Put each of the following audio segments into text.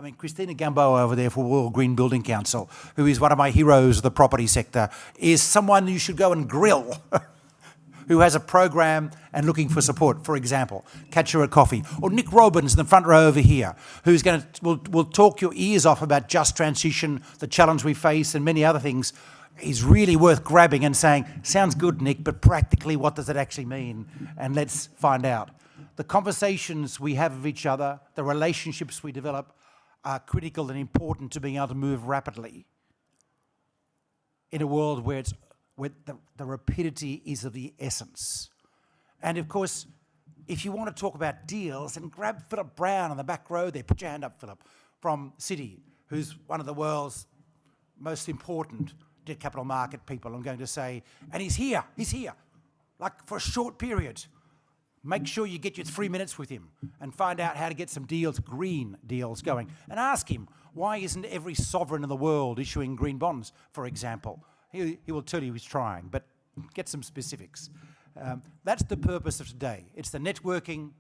mean, Christina Gamboa over there for World Green Building Council, who is one of my heroes of the property sector, is someone you should go and grill who has a program and looking for support, for example. Catch her a coffee. Or Nick Robbins in the front row over here, who's will talk your ears off about just transition, the challenge we face, and many other things. Is really worth grabbing and saying, sounds good, Nick, but practically what does it actually mean? And let's find out. The conversations we have with each other, the relationships we develop are critical and important to being able to move rapidly in a world where the rapidity is of the essence. And of course, if you want to talk about deals, then grab Philip Brown on the back row there. Put your hand up, Philip, from Citi, who's one of the world's most important debt capital market people, I'm going to say. And he's here, like for a short period. Make sure you get your 3 minutes with him and find out how to get some deals, green deals going. And ask him, why isn't every sovereign in the world issuing green bonds, for example? He will tell you he's trying, but get some specifics. That's the purpose of today. It's the networking,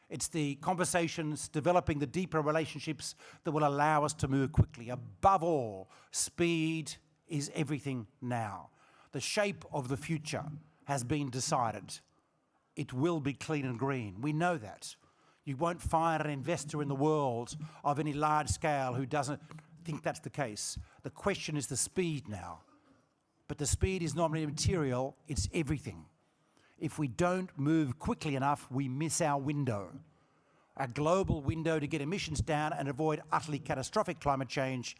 it's the conversations, developing the deeper relationships that will allow us to move quickly. Above all, speed is everything now. The shape of the future has been decided. It will be clean and green. We know that. You won't find an investor in the world of any large scale who doesn't think that's the case. The question is the speed now. But the speed is not only material, it's everything. If we don't move quickly enough, we miss our window. Our global window to get emissions down and avoid utterly catastrophic climate change,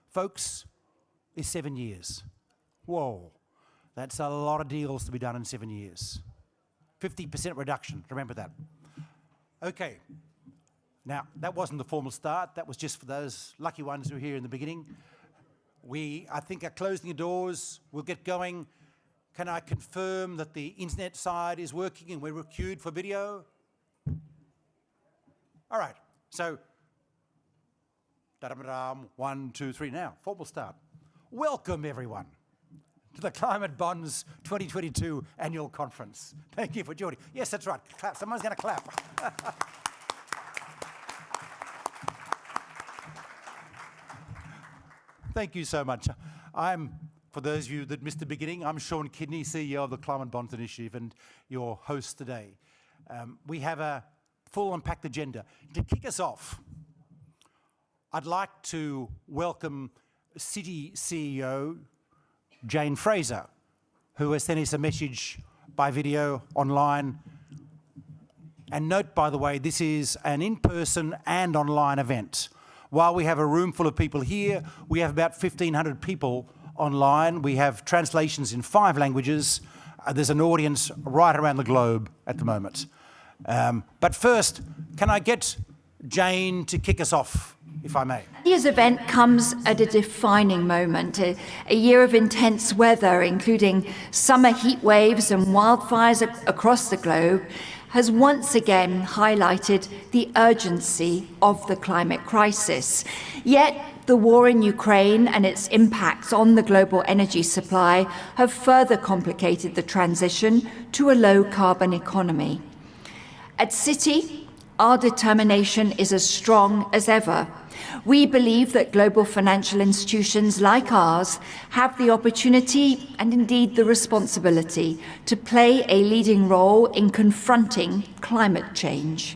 folks, is 7 years. Whoa, that's a lot of deals to be done in 7 years. 50% reduction, remember that. Okay, now that wasn't the formal start, that was just for those lucky ones who were here in the beginning. I think, are closing the doors, we'll get going. Can I confirm that the internet side is working and we're queued for video? All right, so, 1, 2, 3, now, formal start. Welcome, everyone, to the Climate Bonds 2022 annual conference. Thank you for joining. Yes, that's right. Clap. Someone's going to clap. Thank you so much. For those of you that missed the beginning, I'm Sean Kidney, CEO of the Climate Bonds Initiative and your host today. We have a full and packed agenda. To kick us off, I'd like to welcome Citi CEO Jane Fraser, who has sent us a message by video online. And note, by the way, this is an in-person and online event. While we have a room full of people here, we have about 1,500 people online. We have translations in 5 languages. There's an audience right around the globe at the moment. But first, can I get Jane to kick us off, if I may? This event comes at a defining moment, a year of intense weather, including summer heat waves and wildfires across the globe, has once again highlighted the urgency of the climate crisis. Yet, the war in Ukraine and its impacts on the global energy supply have further complicated the transition to a low-carbon economy. At Citi, our determination is as strong as ever. We believe that global financial institutions like ours have the opportunity and indeed the responsibility to play a leading role in confronting climate change.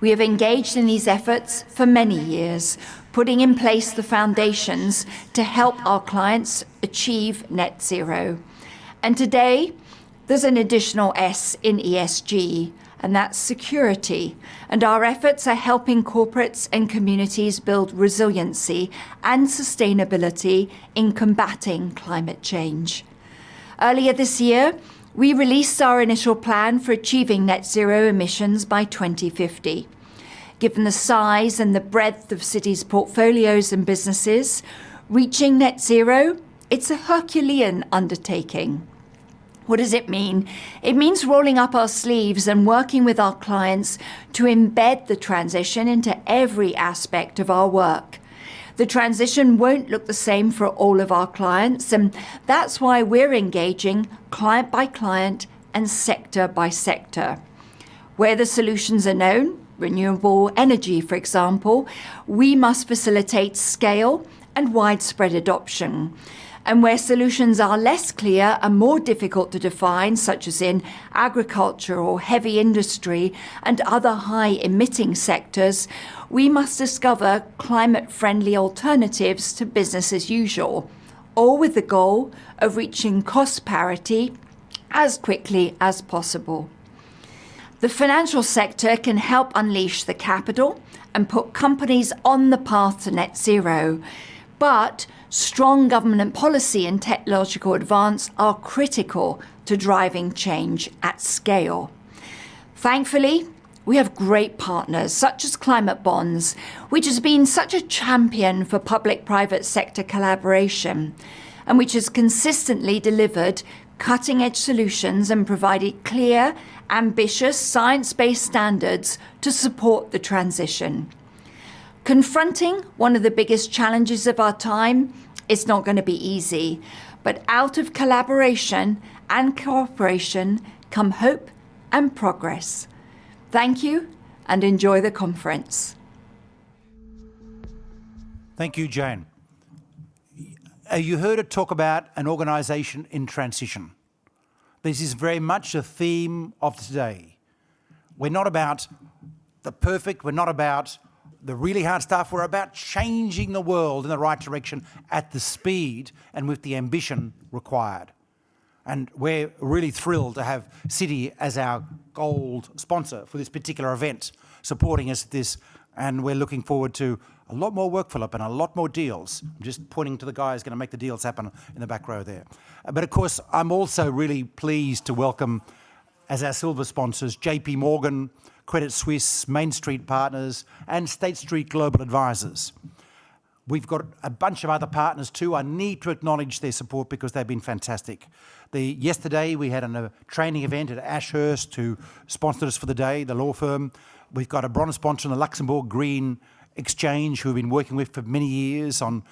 We have engaged in these efforts for many years, putting in place the foundations to help our clients achieve net zero. And today, there's an additional S in ESG, and that's security. And our efforts are helping corporates and communities build resiliency and sustainability in combating climate change. Earlier this year, we released our initial plan for achieving net zero emissions by 2050. Given the size and the breadth of Citi's portfolios and businesses, reaching net zero, it's a Herculean undertaking. What does it mean? It means rolling up our sleeves and working with our clients to embed the transition into every aspect of our work. The transition won't look the same for all of our clients, and that's why we're engaging client by client and sector by sector. Where the solutions are known, renewable energy, for example, we must facilitate scale and widespread adoption. And where solutions are less clear and more difficult to define, such as in agriculture or heavy industry and other high-emitting sectors, we must discover climate-friendly alternatives to business as usual, all with the goal of reaching cost parity as quickly as possible. The financial sector can help unleash the capital and put companies on the path to net zero, but strong government policy and technological advance are critical to driving change at scale. Thankfully, we have great partners such as Climate Bonds, which has been such a champion for public-private sector collaboration and which has consistently delivered cutting-edge solutions and provided clear, ambitious, science-based standards to support the transition. Confronting one of the biggest challenges of our time is not going to be easy, but out of collaboration and cooperation come hope and progress. Thank you and enjoy the conference. Thank you, Jane. You heard her talk about an organisation in transition. This is very much a theme of today. We're not about the perfect, we're not about the really hard stuff, we're about changing the world in the right direction at the speed and with the ambition required. And we're really thrilled to have Citi as our gold sponsor for this particular event, supporting us at this, and we're looking forward to a lot more work, Philip, and a lot more deals. I'm just pointing to the guy who's going to make the deals happen in the back row there. But of course, I'm also really pleased to welcome as our silver sponsors JP Morgan, Credit Suisse, Main Street Partners, and State Street Global Advisors. We've got a bunch of other partners too. I need to acknowledge their support because they've been fantastic. Yesterday we had a training event at Ashurst who sponsored us for the day, the law firm. We've got a bronze sponsor in the Luxembourg Green Exchange who we've been working with for many years on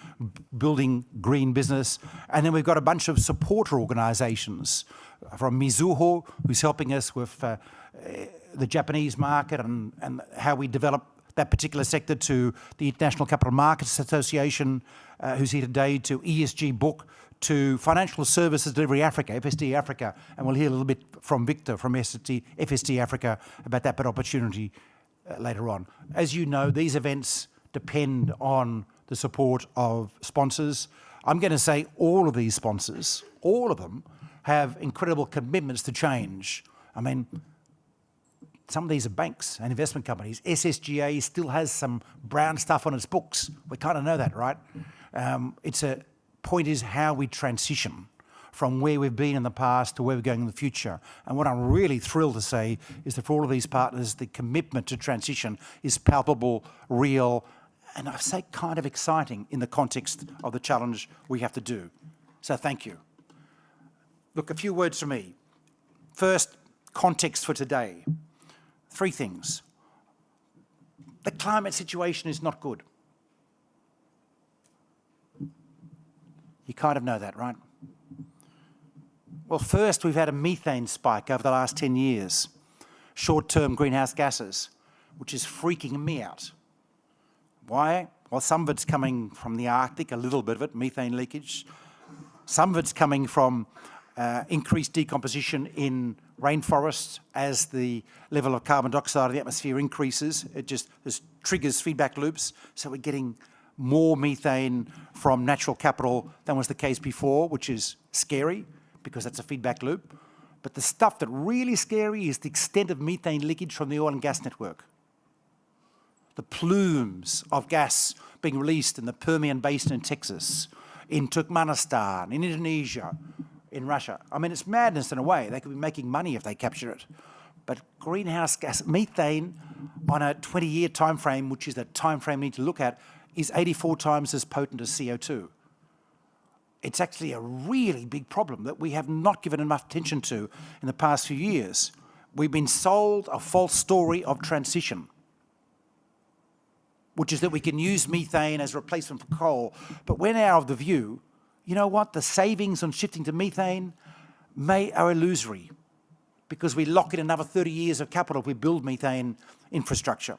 building green business. And then we've got a bunch of supporter organisations from Mizuho, who's helping us with the Japanese market and how we develop that particular sector, to the International Capital Markets Association, who's here today, to ESG Book, to Financial Services Delivery Africa, FSD Africa, and we'll hear a little bit from Victor from FSD Africa about that opportunity later on. As you know, these events depend on the support of sponsors. I'm going to say all of these sponsors, all of them, have incredible commitments to change. I mean, some of these are banks and investment companies. SSGA still has some brown stuff on its books. We kind of know that, right? Point is how we transition from where we've been in the past to where we're going in the future. And what I'm really thrilled to say is that for all of these partners, the commitment to transition is palpable, real, and I say kind of exciting in the context of the challenge we have to do. So thank you. Look, a few words from me. First, context for today. 3 things. The climate situation is not good. You kind of know that, right? Well, first, we've had a methane spike over the last 10 years, short-term greenhouse gases, which is freaking me out. Why? Well, some of it's coming from the Arctic, a little bit of it, methane leakage. Some of it's coming from increased decomposition in rainforests as the level of carbon dioxide in the atmosphere increases. This triggers feedback loops, so we're getting more methane from natural capital than was the case before, which is scary because that's a feedback loop. But the stuff that really scary is the extent of methane leakage from the oil and gas network. The plumes of gas being released in the Permian Basin in Texas, in Turkmenistan, in Indonesia, in Russia. I mean, it's madness in a way. They could be making money if they capture it. But greenhouse gas, methane on a 20-year time frame, which is the time frame we need to look at, is 84 times as potent as CO2. It's actually a really big problem that we have not given enough attention to in the past few years. We've been sold a false story of transition, which is that we can use methane as a replacement for coal. But we're now of the view, you know what, the savings on shifting to methane are illusory, because we lock in another 30 years of capital if we build methane infrastructure.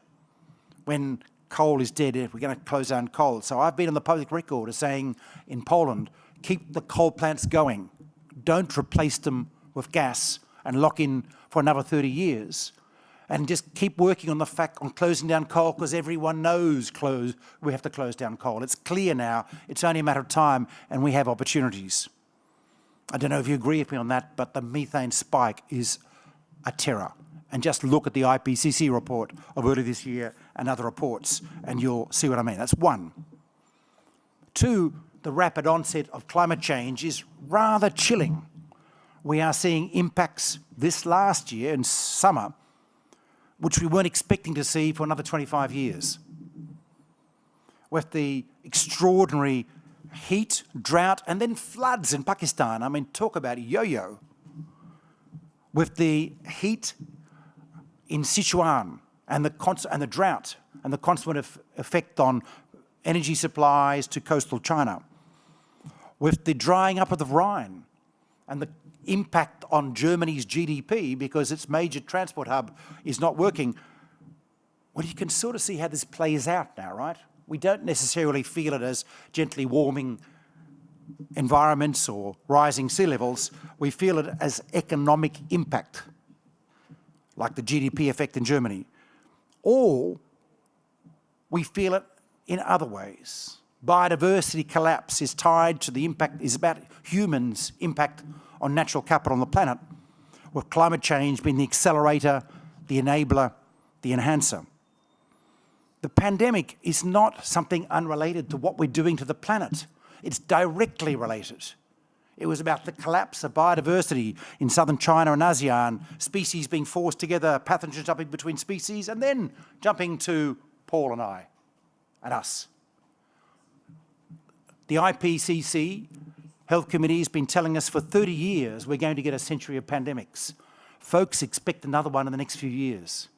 When coal is dead, we're going to close down coal. So I've been on the public record as saying in Poland, keep the coal plants going. Don't replace them with gas and lock in for another 30 years. And just keep working on the fact on closing down coal, because everyone knows we have to close down coal. It's clear now. It's only a matter of time, and we have opportunities. I don't know if you agree with me on that, but the methane spike is a terror. And just look at the IPCC report of earlier this year and other reports, and you'll see what I mean. That's one. Two, the rapid onset of climate change is rather chilling. We are seeing impacts this last year in summer, which we weren't expecting to see for another 25 years. With the extraordinary heat, drought, and then floods in Pakistan. I mean, talk about yo-yo. With the heat in Sichuan and the drought and the consequent effect on energy supplies to coastal China. With the drying up of the Rhine and the impact on Germany's GDP because its major transport hub is not working. Well, you can sort of see how this plays out now, right? We don't necessarily feel it as gently warming environments or rising sea levels. We feel it as economic impact, like the GDP effect in Germany. Or we feel it in other ways. Biodiversity collapse is tied to the impact, is about humans' impact on natural capital on the planet, with climate change being the accelerator, the enabler, the enhancer. The pandemic is not something unrelated to what we're doing to the planet. It's directly related. It was about the collapse of biodiversity in southern China and ASEAN, species being forced together, pathogens jumping between species, and then jumping to Paul and I, and us. The IPCC Health Committee has been telling us for 30 years we're going to get a century of pandemics. Folks expect another one in the next few years.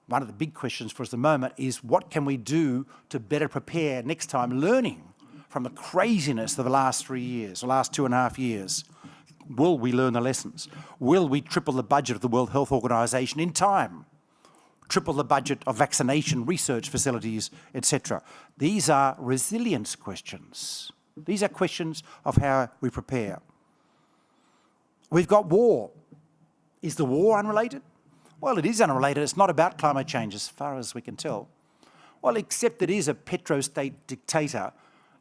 One of the big questions for us at the moment is what can we do to better prepare next time, learning from the craziness of the last 3 years, the last 2.5 years. Will we learn the lessons? Will we triple the budget of the World Health Organization in time? Triple the budget of vaccination research facilities, etc. These are resilience questions. These are questions of how we prepare. We've got war. Is the war unrelated? Well, it is unrelated. It's not about climate change as far as we can tell. Well, except it is a petrostate dictator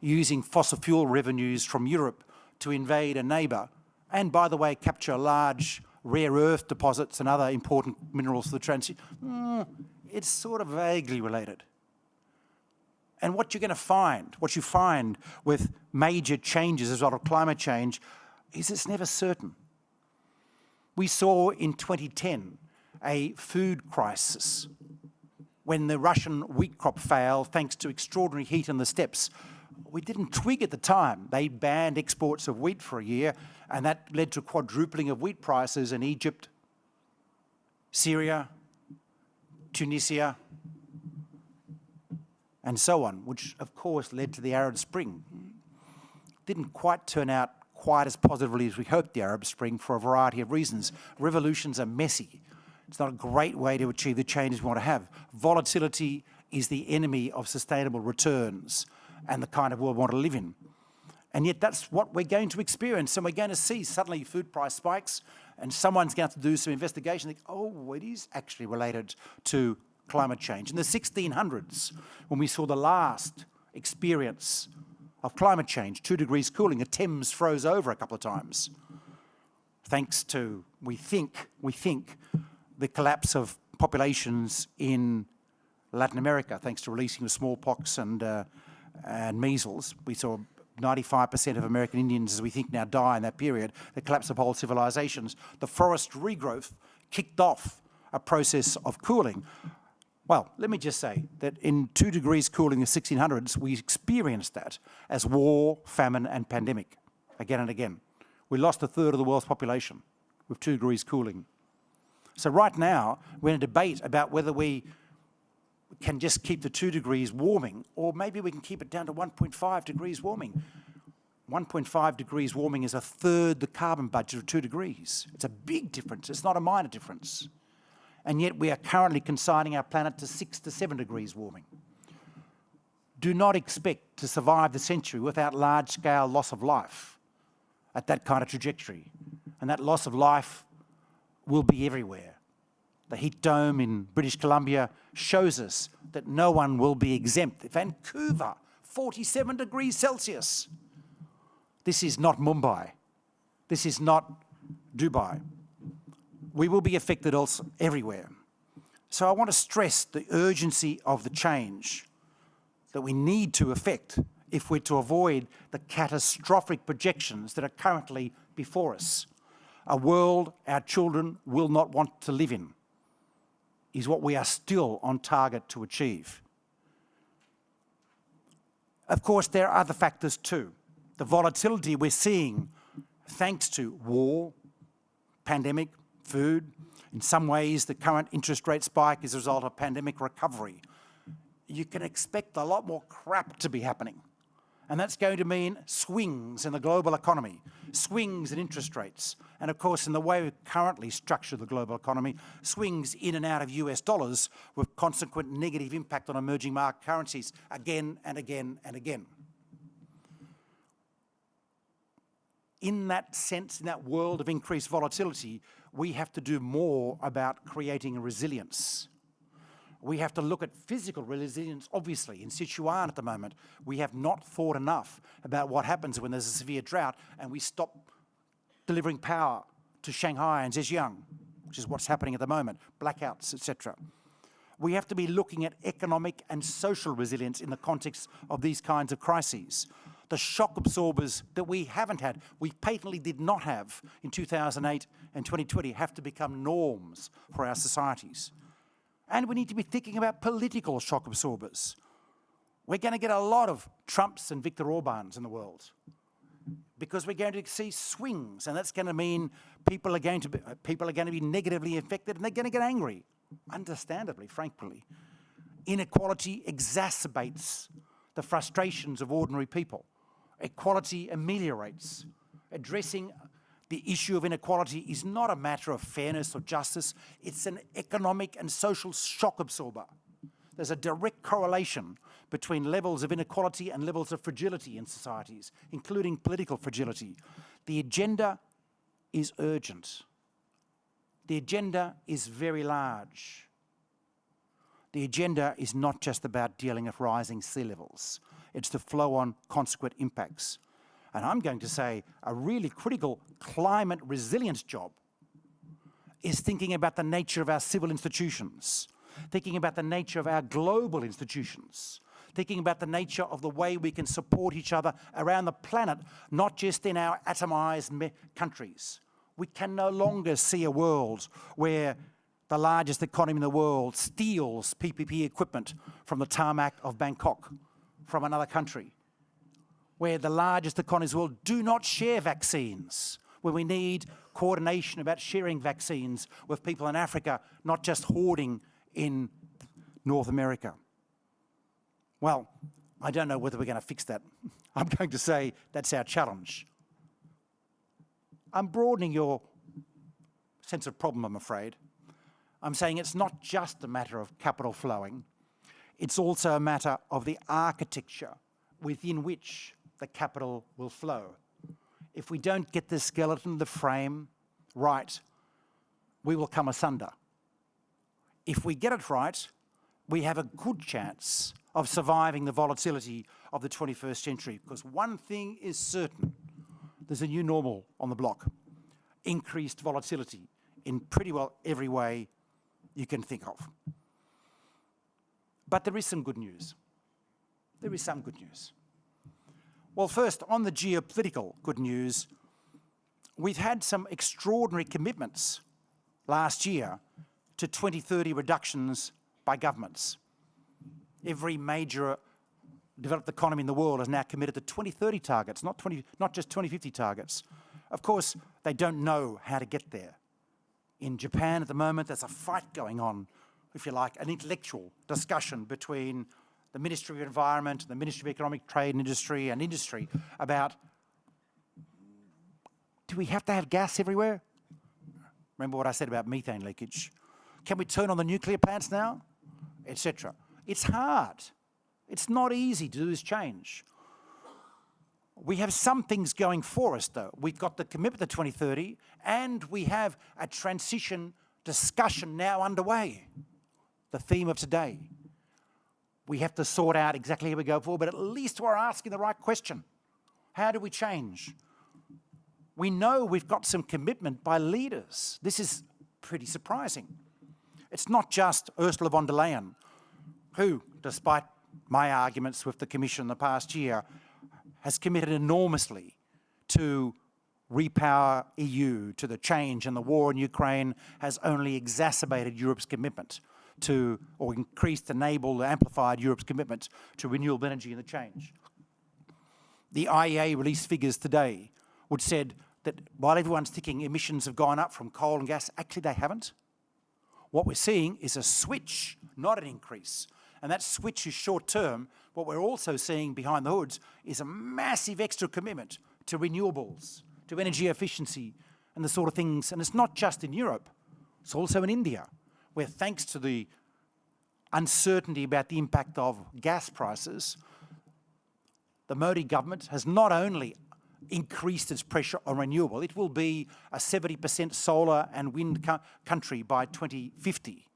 using fossil fuel revenues from Europe to invade a neighbour and, by the way, capture large rare earth deposits and other important minerals for the transition. It's sort of vaguely related. And what you're going to find, what you find with major changes as a result of climate change, is it's never certain. We saw in 2010 a food crisis when the Russian wheat crop failed thanks to extraordinary heat in the steppes. We didn't twig at the time. They banned exports of wheat for a year, and that led to a quadrupling of wheat prices in Egypt, Syria, Tunisia, and so on, which of course led to the Arab Spring. Didn't quite turn out quite as positively as we hoped, the Arab Spring, for a variety of reasons. Revolutions are messy. It's not a great way to achieve the changes we want to have. Volatility is the enemy of sustainable returns and the kind of world we want to live in. And yet that's what we're going to experience, and we're going to see suddenly food price spikes, and someone's going to have to do some investigation and think, oh, it is actually related to climate change. In the 1600s, when we saw the last experience of climate change, 2 degrees cooling, the Thames froze over a couple of times, thanks to, we think, the collapse of populations in Latin America, thanks to releasing of smallpox and measles. We saw 95% of American Indians, as we think now, die in that period. The collapse of whole civilizations. The forest regrowth kicked off a process of cooling. Well, let me just say that in 2 degrees cooling in the 1600s, we experienced that as war, famine, and pandemic, again and again. We lost a third of the world's population with 2 degrees cooling. So right now, we're in a debate about whether we can just keep the 2 degrees warming, or maybe we can keep it down to 1.5 degrees warming. 1.5 degrees warming is a third the carbon budget of 2 degrees. It's a big difference. It's not a minor difference. And yet we are currently consigning our planet to 6 to 7 degrees warming. Do not expect to survive the century without large-scale loss of life at that kind of trajectory. And that loss of life will be everywhere. The heat dome in British Columbia shows us that no one will be exempt. Vancouver, 47 degrees Celsius. This is not Mumbai. This is not Dubai. We will be affected also everywhere. So I want to stress the urgency of the change that we need to effect if we're to avoid the catastrophic projections that are currently before us. A world our children will not want to live in is what we are still on target to achieve. Of course, there are other factors too. The volatility we're seeing thanks to war, pandemic, food. In some ways, the current interest rate spike is a result of pandemic recovery. You can expect a lot more crap to be happening. And that's going to mean swings in the global economy, swings in interest rates. And of course, in the way we currently structure the global economy, swings in and out of US dollars with consequent negative impact on emerging market currencies again and again and again. In that sense, in that world of increased volatility, we have to do more about creating resilience. We have to look at physical resilience, obviously. In Sichuan at the moment, we have not thought enough about what happens when there's a severe drought and we stop delivering power to Shanghai and Zhejiang, which is what's happening at the moment, blackouts, etc. We have to be looking at economic and social resilience in the context of these kinds of crises. The shock absorbers that we haven't had, we patently did not have in 2008 and 2020, have to become norms for our societies. And we need to be thinking about political shock absorbers. We're going to get a lot of Trumps and Viktor Orbáns in the world because we're going to see swings, and that's going to mean people are going to be negatively affected and they're going to get angry, understandably, frankly. Inequality exacerbates the frustrations of ordinary people. Equality ameliorates. Addressing the issue of inequality is not a matter of fairness or justice, it's an economic and social shock absorber. There's a direct correlation between levels of inequality and levels of fragility in societies, including political fragility. The agenda is urgent. The agenda is very large. The agenda is not just about dealing with rising sea levels. It's the flow-on consequent impacts. And I'm going to say a really critical climate resilience job is thinking about the nature of our civil institutions, thinking about the nature of our global institutions, thinking about the nature of the way we can support each other around the planet, not just in our atomized countries. We can no longer see a world where the largest economy in the world steals PPE equipment from the tarmac of Bangkok, from another country, where the largest economies in the world do not share vaccines, where we need coordination about sharing vaccines with people in Africa, not just hoarding in North America. Well, I don't know whether we're going to fix that. I'm going to say that's our challenge. I'm broadening your sense of problem, I'm afraid. I'm saying it's not just a matter of capital flowing, it's also a matter of the architecture within which the capital will flow. If we don't get the skeleton, the frame right, we will come asunder. If we get it right, we have a good chance of surviving the volatility of the 21st century, because one thing is certain, there's a new normal on the block. Increased volatility in pretty well every way you can think of. But there is some good news. There is some good news. Well, first, on the geopolitical good news, we've had some extraordinary commitments last year to 2030 reductions by governments. Every major developed economy in the world is now committed to 2030 targets, not just 2050 targets. Of course, they don't know how to get there. In Japan at the moment, there's a fight going on, if you like, an intellectual discussion between the Ministry of Environment, the Ministry of Economic Trade and Industry about Do we have to have gas everywhere? Remember what I said about methane leakage? Can we turn on the nuclear plants now? Etc. It's hard. It's not easy to do this change. We have some things going for us, though. We've got the commitment to 2030, and we have a transition discussion now underway, the theme of today. We have to sort out exactly how we go forward, but at least we're asking the right question. How do we change? We know we've got some commitment by leaders. This is pretty surprising. It's not just Ursula von der Leyen, who, despite my arguments with the Commission in the past year, has committed enormously to repower EU, to the change, and the war in Ukraine has only exacerbated Europe's commitment to, or increased, enabled, amplified Europe's commitment to renewable energy and the change. The IEA released figures today which said that while everyone's thinking emissions have gone up from coal and gas, actually they haven't. What we're seeing is a switch, not an increase. And that switch is short-term. What we're also seeing behind the hoods is a massive extra commitment to renewables, to energy efficiency, and the sort of things. And it's not just in Europe, it's also in India, where thanks to the uncertainty about the impact of gas prices, the Modi government has not only increased its pressure on renewable, it will be a 70% solar and wind country by 2050.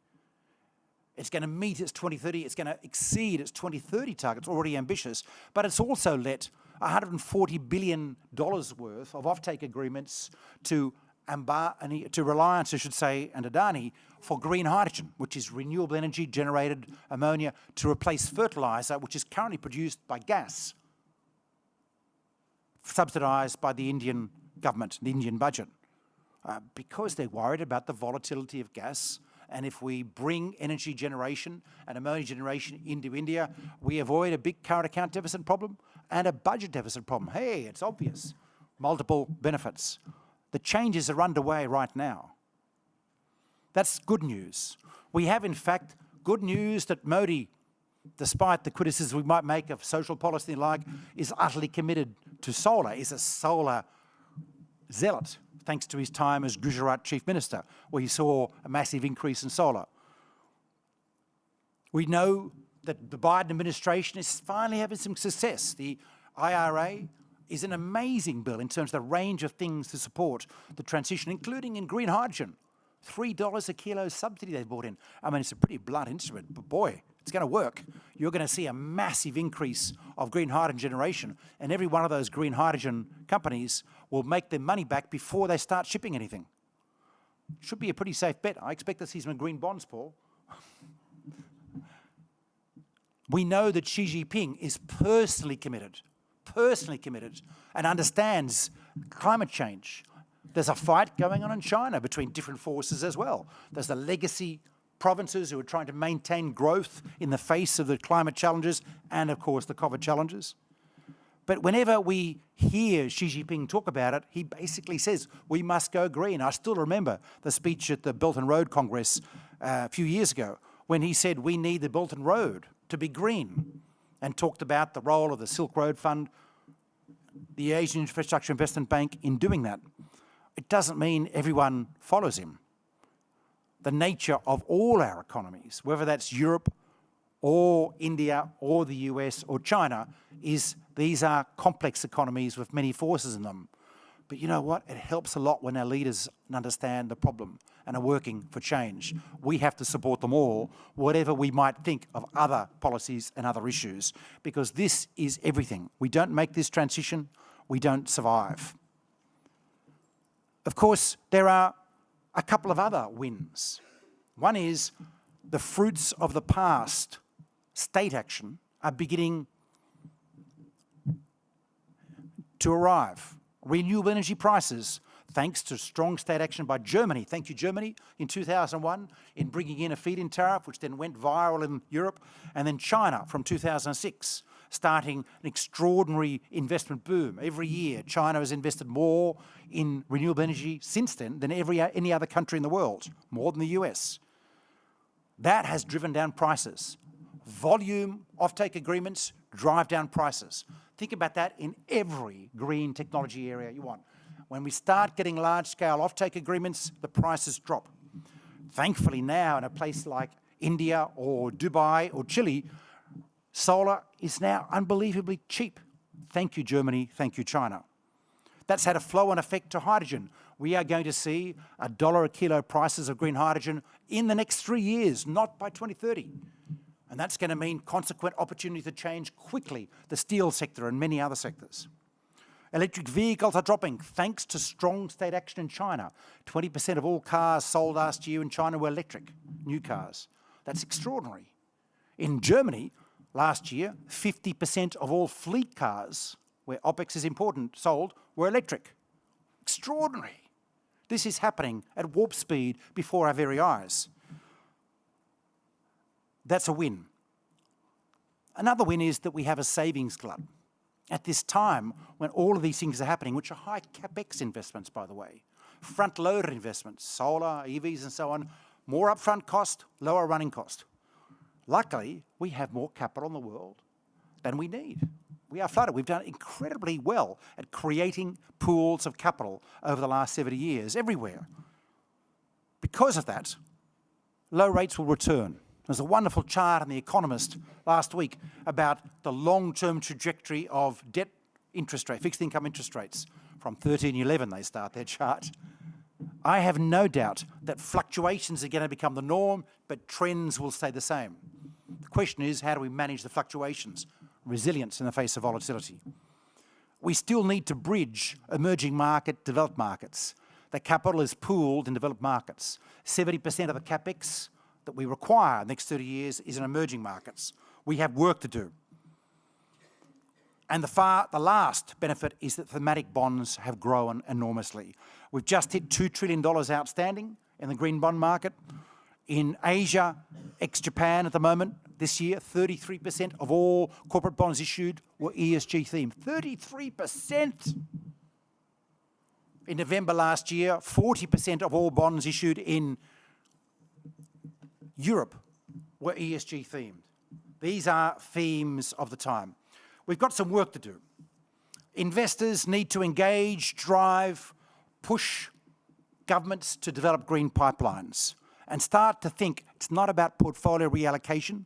It's going to meet its 2030, it's going to exceed its 2030 targets, already ambitious, but it's also let $140 billion worth of offtake agreements to Reliance, I should say, and Adani for green hydrogen, which is renewable energy generated ammonia to replace fertiliser, which is currently produced by gas, subsidised by the Indian government, the Indian budget, because they're worried about the volatility of gas. And if we bring energy generation and ammonia generation into India, we avoid a big current account deficit problem and a budget deficit problem. Hey, it's obvious. Multiple benefits. The changes are underway right now. That's good news. We have, in fact, good news that Modi, despite the criticism we might make of social policy and the like, is utterly committed to solar, is a solar zealot, thanks to his time as Gujarat Chief Minister, where he saw a massive increase in solar. We know that the Biden administration is finally having some success. The IRA is an amazing bill in terms of the range of things to support the transition, including in green hydrogen. $3 a kilo subsidy they brought in. I mean, it's a pretty blunt instrument, but boy, it's going to work. You're going to see a massive increase of green hydrogen generation, and every one of those green hydrogen companies will make their money back before they start shipping anything. Should be a pretty safe bet. I expect to see some green bonds, Paul. We know that Xi Jinping is personally committed, and understands climate change. There's a fight going on in China between different forces as well. There's the legacy provinces who are trying to maintain growth in the face of the climate challenges and, of course, the COVID challenges. But whenever we hear Xi Jinping talk about it, he basically says, we must go green. I still remember the speech at the Belt and Road Congress a few years ago when he said we need the Belt and Road to be green, and talked about the role of the Silk Road Fund, the Asian Infrastructure Investment Bank in doing that. It doesn't mean everyone follows him. The nature of all our economies, whether that's Europe or India or the US or China, is these are complex economies with many forces in them. But you know what? It helps a lot when our leaders understand the problem and are working for change. We have to support them all, whatever we might think of other policies and other issues, because this is everything. We don't make this transition, we don't survive. Of course, there are a couple of other wins. One is the fruits of the past state action are beginning to arrive. Renewable energy prices, thanks to strong state action by Germany. Thank you, Germany, in 2001, in bringing in a feed-in tariff, which then went viral in Europe, and then China from 2006, starting an extraordinary investment boom. Every year, China has invested more in renewable energy since then than any other country in the world, more than the US. That has driven down prices. Volume offtake agreements drive down prices. Think about that in every green technology area you want. When we start getting large-scale offtake agreements, the prices drop. Thankfully now, in a place like India or Dubai or Chile, solar is now unbelievably cheap. Thank you, Germany. Thank you, China. That's had a flow-on effect to hydrogen. We are going to see $1 a kilo prices of green hydrogen in the next 3 years, not by 2030. And that's going to mean consequent opportunity to change quickly the steel sector and many other sectors. Electric vehicles are dropping thanks to strong state action in China. 20% of all cars sold last year in China were electric, new cars. That's extraordinary. In Germany, last year, 50% of all fleet cars, where OPEX is important, sold, were electric. Extraordinary. This is happening at warp speed before our very eyes. That's a win. Another win is that we have a savings glut. At this time, when all of these things are happening, which are high capex investments, by the way, front-loaded investments, solar, EVs and so on, more upfront cost, lower running cost. Luckily, we have more capital in the world than we need. We are flooded. We've done incredibly well at creating pools of capital over the last 70 years, everywhere. Because of that, low rates will return. There's a wonderful chart in The Economist last week about the long-term trajectory of debt interest rate, fixed income interest rates. From 1311 they start their chart. I have no doubt that fluctuations are going to become the norm, but trends will stay the same. The question is, how do we manage the fluctuations? Resilience in the face of volatility. We still need to bridge emerging market, developed markets. The capital is pooled in developed markets. 70% of the capex that we require in the next 30 years is in emerging markets. We have work to do. And the last benefit is that thematic bonds have grown enormously. We've just hit $2 trillion outstanding in the green bond market. In Asia, ex-Japan at the moment, this year, 33% of all corporate bonds issued were ESG themed. 33%! In November last year, 40% of all bonds issued in Europe were ESG themed. These are themes of the time. We've got some work to do. Investors need to engage, drive, push governments to develop green pipelines and start to think it's not about portfolio reallocation.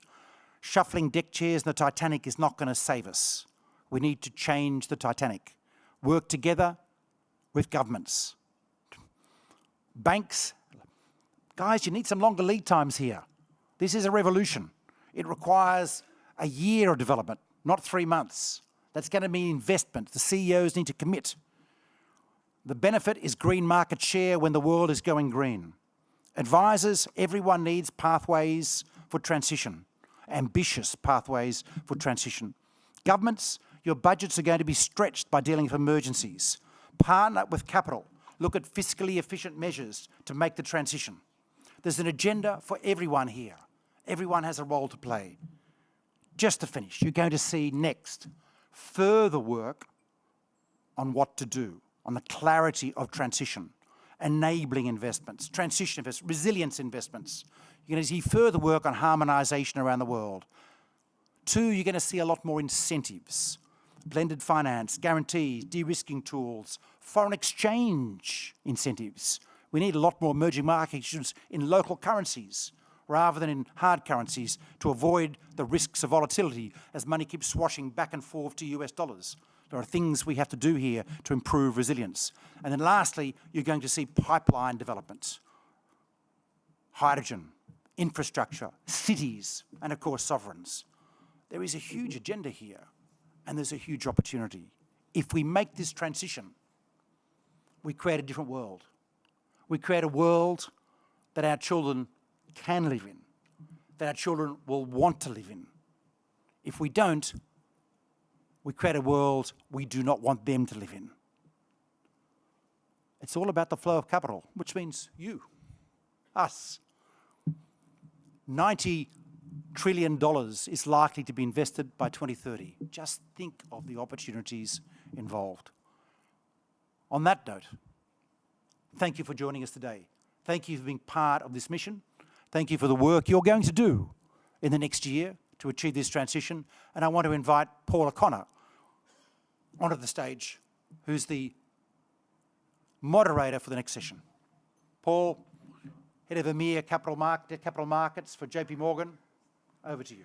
Shuffling deck chairs in the Titanic is not going to save us. We need to change the Titanic. Work together with governments. Banks, guys, you need some longer lead times here. This is a revolution. It requires a year of development, not 3 months. That's going to mean investment. The CEOs need to commit. The benefit is green market share when the world is going green. Advisors, everyone needs pathways for transition, ambitious pathways for transition. Governments, your budgets are going to be stretched by dealing with emergencies. Partner with capital. Look at fiscally efficient measures to make the transition. There's an agenda for everyone here. Everyone has a role to play. Just to finish, you're going to see next further work on what to do, on the clarity of transition, enabling investments, transition investments, resilience investments. You're going to see further work on harmonisation around the world. 2, you're going to see a lot more incentives, blended finance, guarantees, de-risking tools, foreign exchange incentives. We need a lot more emerging market issues in local currencies rather than in hard currencies to avoid the risks of volatility as money keeps swashing back and forth to US dollars. There are things we have to do here to improve resilience. And then lastly, you're going to see pipeline developments, hydrogen, infrastructure, cities, and of course sovereigns. There is a huge agenda here, and there's a huge opportunity. If we make this transition, we create a different world. We create a world that our children can live in, that our children will want to live in. If we don't, we create a world we do not want them to live in. It's all about the flow of capital, which means you, us. $90 trillion is likely to be invested by 2030. Just think of the opportunities involved. On that note, thank you for joining us today. Thank you for being part of this mission. Thank you for the work you're going to do in the next year to achieve this transition. And I want to invite Paul O'Connor onto the stage, who's the moderator for the next session. Paul, Head of EMEA Debt Capital Markets for JP Morgan, over to you.